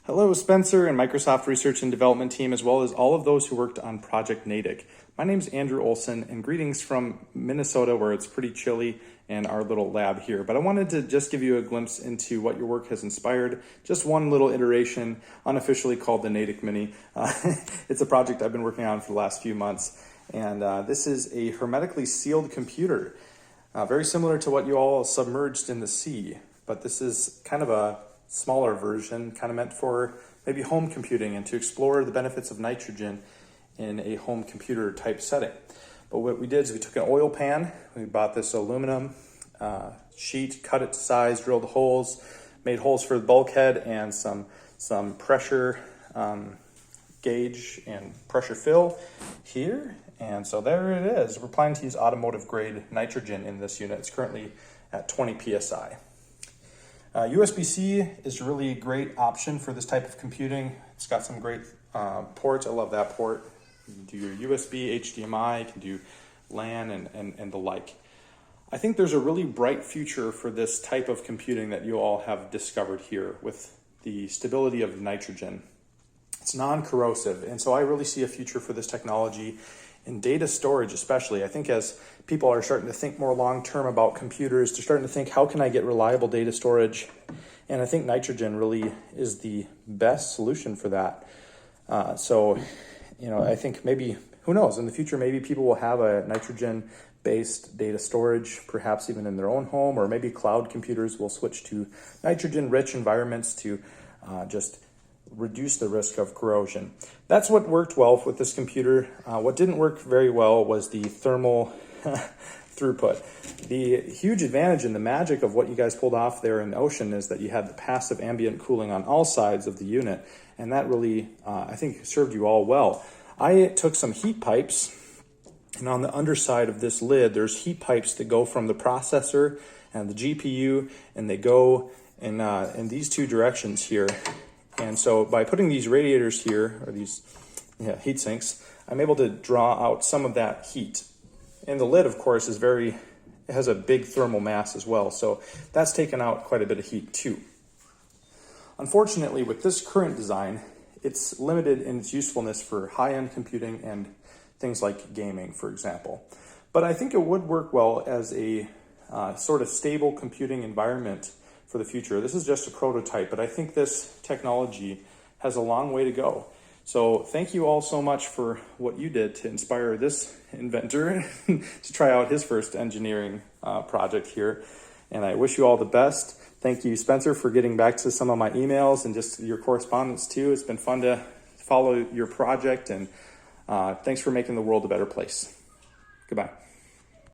Hello, Spencer and Microsoft Research and Development team, as well as all of those who worked on Project Natick. My name's Andrew Olson, and greetings from Minnesota, where it's pretty chilly, and our little lab here. But I wanted to just give you a glimpse into what your work has inspired. Just one little iteration, unofficially called the Natick Mini. It's a project I've been working on for the last few months, and this is a hermetically sealed computer, very similar to what you all submerged in the sea. But this is kind of a smaller version, kind of meant for maybe home computing and to explore the benefits of nitrogen in a home computer type setting. But what we did is we took an oil pan, we bought this aluminum sheet, cut it to size, drilled holes, made holes for the bulkhead and some pressure gauge and pressure fill here. And so there it is. We're planning to use automotive grade nitrogen in this unit. It's currently at 20 PSI. USB-C is a really great option for this type of computing. It's got some great ports. I love that port. You can do your USB, HDMI, you can do LAN and the like. I think there's a really bright future for this type of computing that you all have discovered here with the stability of nitrogen. It's non-corrosive, and so I really see a future for this technology in data storage especially. I think as people are starting to think more long-term about computers, they're starting to think, how can I get reliable data storage? And I think nitrogen really is the best solution for that. I think maybe, who knows, in the future, maybe people will have a nitrogen-based data storage, perhaps even in their own home, or maybe cloud computers will switch to nitrogen-rich environments to just reduce the risk of corrosion. That's what worked well with this computer. What didn't work very well was the thermal throughput. The huge advantage and the magic of what you guys pulled off there in the ocean is that you had the passive ambient cooling on all sides of the unit, and that really, I think, served you all well. I took some heat pipes, and on the underside of this lid, there's heat pipes that go from the processor and the GPU, and they go in these two directions here. And so by putting these radiators here, or these heat sinks, I'm able to draw out some of that heat. And the lid, of course, it has a big thermal mass as well, so that's taken out quite a bit of heat too. Unfortunately, with this current design, it's limited in its usefulness for high-end computing and things like gaming, for example. But I think it would work well as a sort of stable computing environment for the future. This is just a prototype, but I think this technology has a long way to go. So thank you all so much for what you did to inspire this inventor to try out his first engineering project here. And I wish you all the best. Thank you, Spencer, for getting back to some of my emails and just your correspondence too. It's been fun to follow your project, and thanks for making the world a better place. Goodbye.